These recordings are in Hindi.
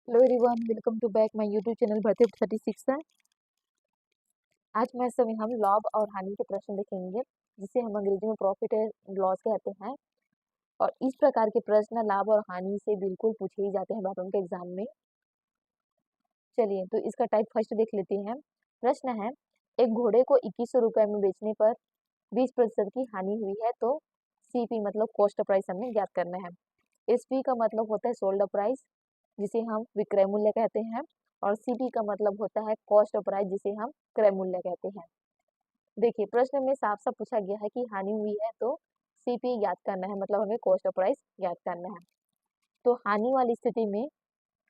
Hello everyone, welcome to back my YouTube channel भरती 36 है। आज मैं समय हम लाभ और हानि के प्रश्न देखेंगे, जिसे हम अंग्रेजी में प्रॉफिट एंड लॉस कहते हैं। और इस प्रकार के प्रश्न लाभ और हानि से बिल्कुल पूछे ही जाते हैं बातों के एग्जाम में। चलिए तो इसका टाइप फर्स्ट देख लेते हैं। प्रश्न है, एक घोड़े को 2100 रुपए में बेचने पर 20% की हानि हुई है, तो सीपी मतलब कॉस्ट प्राइस हमें ज्ञात करना है। एसपी का मतलब होता है सोल्ड प्राइस, जिसे हम विक्रय मूल्य कहते हैं, और सीपी का मतलब होता है कॉस्ट प्राइस, जिसे हम क्रय मूल्य कहते हैं। देखिए प्रश्न में साफ साफ पूछा गया है कि हानि हुई है, तो सीपी ज्ञात करना है, मतलब हमें कॉस्ट प्राइस ज्ञात करना है। तो हानि वाली स्थिति में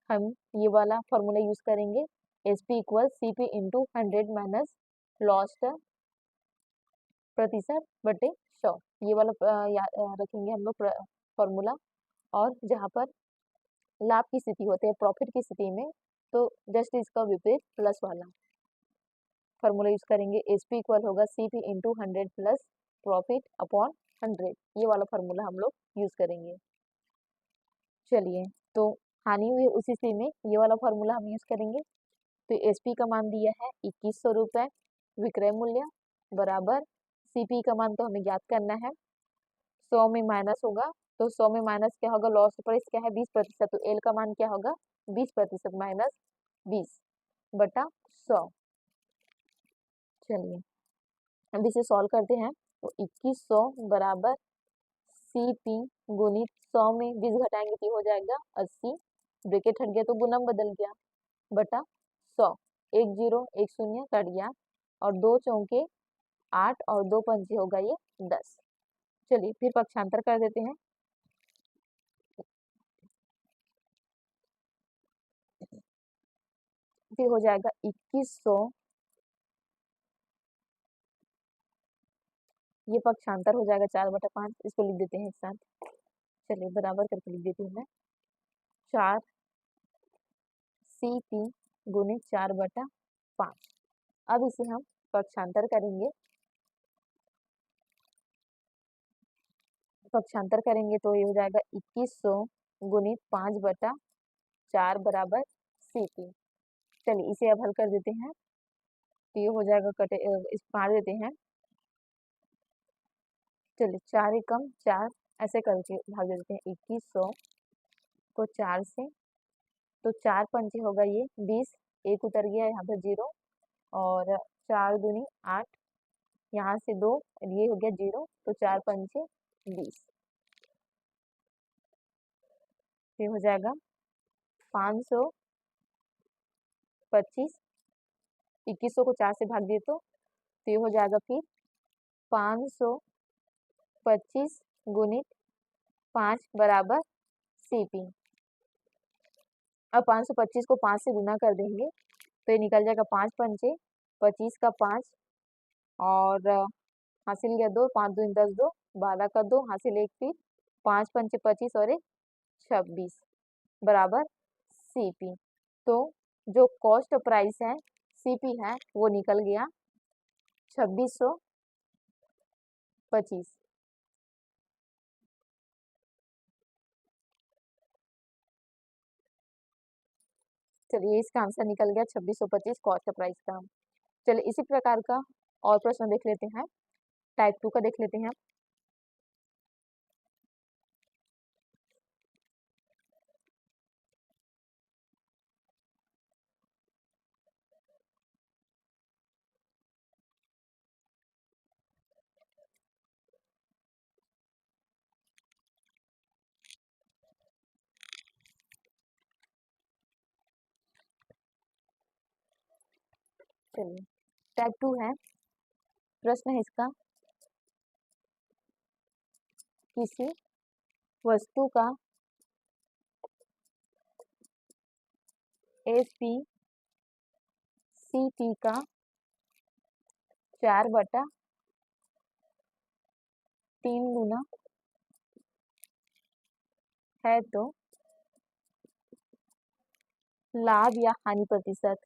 हम ये वाला फॉर्मूला यूज करेंगे, SP equal CP into 100 minus lost प्रतिशत बटे 100। ये वाला रखेंगे हम लोग फॉर्मूला। और जहाँ पर लाभ की स्थिति होती है, प्रॉफिट की स्थिति में, तो जस्ट इसका विपरीत प्लस वाला फॉर्मूला यूज करेंगे। एसपी इक्वल होगा CP into 100 plus profit upon 100। ये वाला फॉर्मूला हम लोग यूज करेंगे। चलिए तो हानि हुई उसी स्थिति में ये वाला फॉर्मूला हम यूज करेंगे। तो एसपी का मान दिया है 2100 रुपए विक्रय मूल्य बराबर सीपी का मान तो हमें ज्ञात करना है, 100 में माइनस होगा, तो 100 में माइनस क्या होगा, लॉस प्राइस क्या है 20%, तो एल का मान क्या होगा 20% माइनस 20 बटा 100। चलिए अब इसे सॉल्व करते हैं। तो 2100 बराबर सीपी गुणित 100 में 20 घटाएंगे तो हो जाएगा 80, ब्रैकेट हट गया तो गुना बदल गया, बटा 100। एक जीरो एक शून्य कट गया, और दो चौके 8 और दो पंचे होगा ये 10। चलिए फिर पक्षांतर कर देते हैं। फिर हो जाएगा 2100, ये पक्षांतर हो जाएगा 4/5, इसको लिख देते हैं एक साथ। चलिए बराबर करके लिख देती हूँ मैं, 4 CP गुणित 4/5। अब इसे हम पक्षांतर करेंगे। पक्षांतर करेंगे तो ये हो जाएगा 2100 गुणित 5/4 बराबर CP। चलिए इसे अब हल कर देते हैं। तो ये हो जाएगा कटे, इस फाड़ देते हैं। चलिए 4 एकम 4 ऐसे करके भाग देते हैं 2100 को 4 से, तो 4 पंचे होगा ये 20, एक उतर गया यहाँ पर 0, और 4 दूनी 8, यहाँ से 2, ये हो गया 0, तो 4 पंचे 20। फिर हो जाएगा 525, 2100 को 4 से भाग दिए तो ये हो जाएगा फिर 525 गुणित 5 बराबर CP। अब 525 को 5 से गुना कर देंगे तो ये निकल जाएगा 5 पंचे 25 का 5, और हासिल गया 2, 5 दूनी 10, 2 12 का 2, हासिल 1, फिर 5 पंचे 25 और 1 26 बराबर CP। तो जो कॉस्ट प्राइस है CP है वो निकल गया 2625। चलिए इसका आंसर निकल गया 2625 कॉस्ट प्राइस का। चलिए इसी प्रकार का और प्रश्न देख लेते हैं, टाइप 2 का देख लेते हैं। चलिए टाइप 2 है। प्रश्न है इसका, किसी वस्तु का एसपी CP का 4/3 गुना है, तो लाभ या हानि प्रतिशत,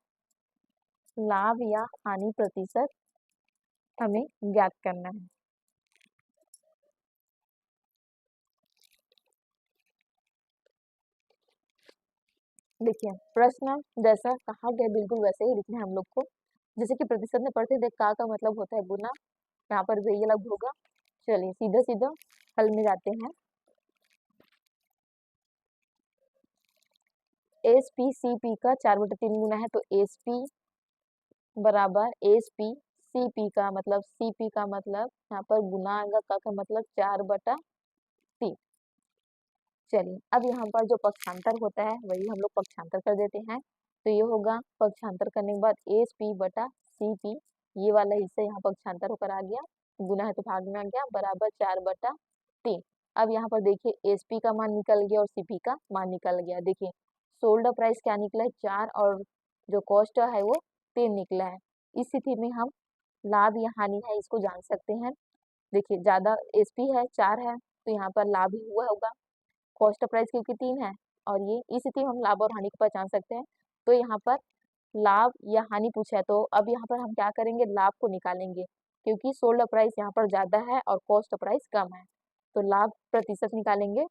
लाभ या हानि प्रतिशत हमें ज्ञात करना है। देखिए प्रश्न जैसा कहा गया बिल्कुल वैसे ही लिखना है हम लोग को। जैसे कि प्रतिशत में पढ़ते थे का मतलब होता है गुना, यहाँ पर भी ये अलग होगा। चलिए सीधा सीधा हल में जाते हैं। एस पी सी पी का 4/3 गुना है तो एस पी बराबर एस पी, सी पी का मतलब सी पी का मतलब यहाँ पर गुना आएगा का मतलब 4/3। चलिए अब यहाँ पर जो पक्षांतर होता है वही हम लोग पक्षांतर कर देते हैं। तो ये होगा पक्षांतर करने के बाद एस पी बटा सी पी, ये वाला हिस्सा यहाँ पक्षांतर होकर आ गया, गुना है तो भाग में आ गया, बराबर 4/3। अब यहाँ पर देखिए एस पी का मान निकल गया और सी पी का मान निकल गया। देखिए सोल्ड प्राइस क्या निकला है 4 और जो कॉस्ट है वो 3 निकला है। इस स्थिति में हम लाभ या हानि है इसको जान सकते हैं। देखिए ज्यादा एस पी है 4 है तो यहाँ पर लाभ ही हुआ होगा, कॉस्ट प्राइस क्योंकि 3 है और ये इस स्थिति में हम लाभ और हानि को पहचान सकते हैं। तो यहाँ पर लाभ या हानि पूछा है तो अब यहाँ पर हम क्या करेंगे, लाभ को निकालेंगे क्योंकि सोल्ड प्राइस यहाँ पर ज्यादा है और कॉस्ट प्राइस कम है, तो लाभ प्रतिशत निकालेंगे।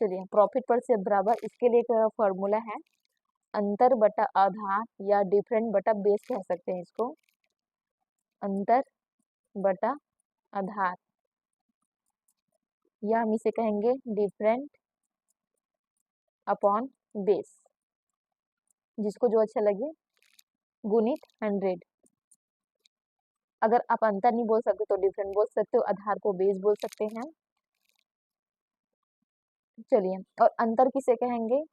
चलिए प्रॉफिट पर से बराबर, इसके लिए एक फॉर्मूला है, अंतर बटा आधार या डिफरेंट बटा बेस कह सकते हैं इसको, अंतर बटा आधार या हम इसे कहेंगे डिफरेंट अपॉन बेस, जिसको जो अच्छा लगे, गुणित 100। अगर आप अंतर नहीं बोल सकते तो डिफरेंट बोल सकते हो, आधार को बेस बोल सकते हैं। चलिए और अंतर किसे कहेंगे,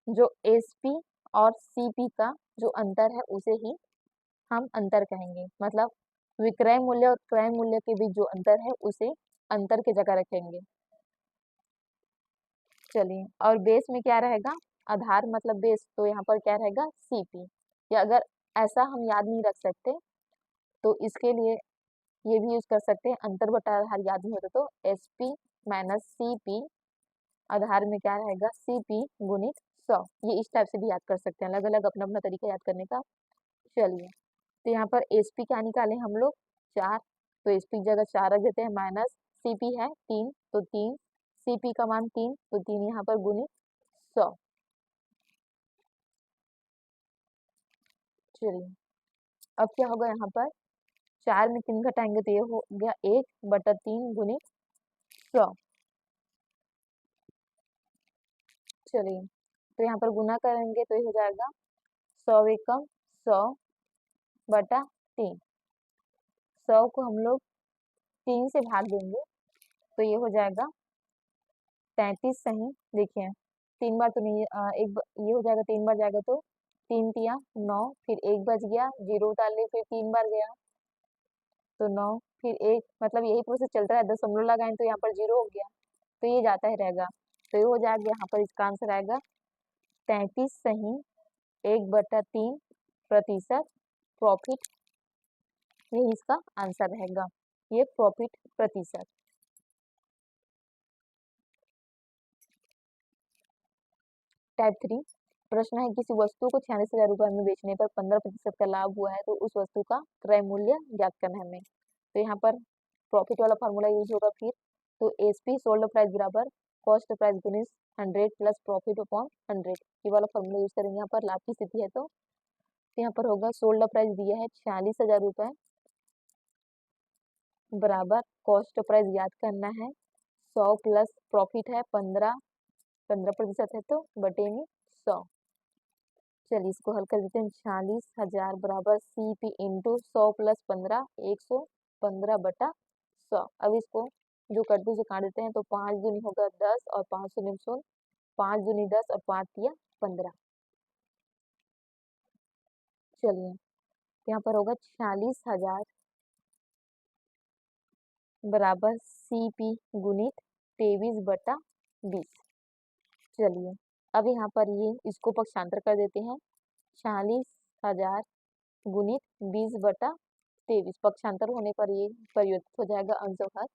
जो एसपी और सीपी का जो अंतर है उसे ही हम अंतर कहेंगे, मतलब विक्रय मूल्य और क्रय मूल्य के बीच जो अंतर है उसे अंतर की जगह रखेंगे। चलिए और बेस में क्या रहेगा, आधार मतलब बेस, तो यहाँ पर क्या रहेगा सीपी। या अगर ऐसा हम याद नहीं रख सकते तो इसके लिए ये भी यूज कर सकते हैं, अंतर बटा आधार याद नहीं होता तो S P minus C P, आधार में क्या रहेगा सी पी गुणित 100। ये इस टाइप से भी याद कर सकते हैं, अलग अलग अपना अपना तरीका याद करने का। चलिए तो यहाँ पर एस पी क्या निकाले हम लोग 4, तो एस पी की जगह 4 रख देते हैं, माइनस सी पी है 3 तो 3, सी पी का मान 3 तो 3 यहाँ पर गुणित 100। चलिए अब क्या होगा, यहाँ पर 4 में 3 घटाएंगे तो ये हो गया 1/3 गुणित 100। चलिए तो यहाँ पर गुना करेंगे तो ये हो जाएगा 100 एकम 100/3, 100 को हम लोग 3 से भाग देंगे तो ये हो जाएगा 33 सही। देखिए 3 बार तो नहीं, ये हो जाएगा 3 बार जाएगा तो 3 तिया 9, फिर 1 बच गया, जीरो डाले फिर 3 बार गया तो 9, फिर 1, मतलब यही प्रोसेस चलता है, दशमलव लगाएं तो यहाँ पर जीरो हो गया तो ये जाता ही रहेगा, तो ये हो जाएगा, यहाँ पर इसका आंसर आएगा 33 सही 1/3% प्रॉफिट, यही इसका आंसर रहेगा, ये प्रॉफिट प्रतिशत। टाइप 3 प्रश्न है, किसी वस्तु को 46,000 रुपये में बेचने पर 15% का लाभ हुआ है तो उस वस्तु का क्रय मूल्य ज्ञात करना है हमें। तो यहाँ पर प्रॉफिट वाला फार्मूला यूज होगा फिर, तो एस पी सोल्ड प्राइस बराबर कॉस्ट प्राइस गुणित 100 प्लस प्रॉफिट अपॉन 100, ये वाला फार्मूला यूज करेंगे। यहाँ पर लाभ की स्थिति है तो यहाँ पर होगा सोल्ड प्राइस दिया है 46,000 रुपये बराबर कॉस्ट प्राइस याद करना है 100 प्लस प्रॉफिट है 15% है तो बटे में 100। चलिए इसको हल कर देते हैं, 46,000 बराबर सी पी इंटू 100 प्लस 15, 115/100। अब इसको जो करते से काट देते हैं तो 5 दूनी होगा 10 और 5 शून्य शून्य, 5 दूनी 10 और 5 तिया 15। चलिए यहाँ पर होगा 46,000 बराबर सी पी गुणित 23/20। चलिए अब यहाँ पर ये इसको पक्षांतर कर देते हैं, 46,000 गुणित 20/23, पक्षांतर होने पर ये परिवर्तित हो जाएगा अंशभाग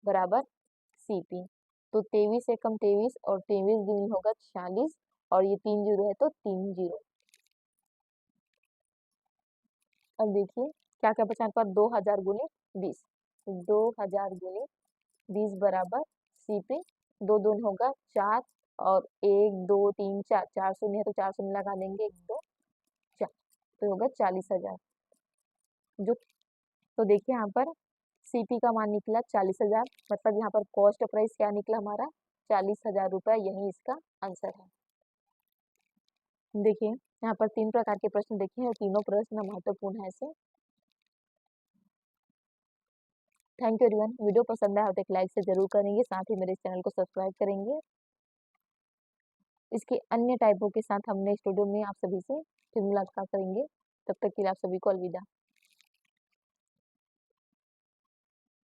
बराबर सीपी, तो 23 एकम 23 और 23 दूनी होगा 46 और ये 3 जीरो है तो 3 जीरो। अब देखिए क्या क्या बचा पर 2,000 गुणित 20, 2,000 गुणित 20 बराबर सीपी दो दूनी होगा 4 और 1 2 3 4, 4 शून्य है तो 4 शून्य लगा देंगे, 1 2 4 तो होगा 40,000। जो तो देखिए यहाँ पर सीपी का मान निकला 40,000, मतलब यहाँ पर कॉस्ट प्राइस क्या निकला हमारा 40,000 रुपये, यही इसका आंसर है। देखिए यहाँ पर 3 प्रकार के प्रश्न देखे हैं और तीनों प्रश्न महत्वपूर्ण है ऐसे। Thank you everyone. वीडियो पसंद आया तो एक लाइक से जरूर करेंगे, साथ ही मेरे चैनल को सब्सक्राइब करेंगे। इसके अन्य टाइपों के साथ हम नेक्स्ट वीडियो में आप सभी से फिर मुलाकात करेंगे। तब तक के लिए आप सभी को अलविदा।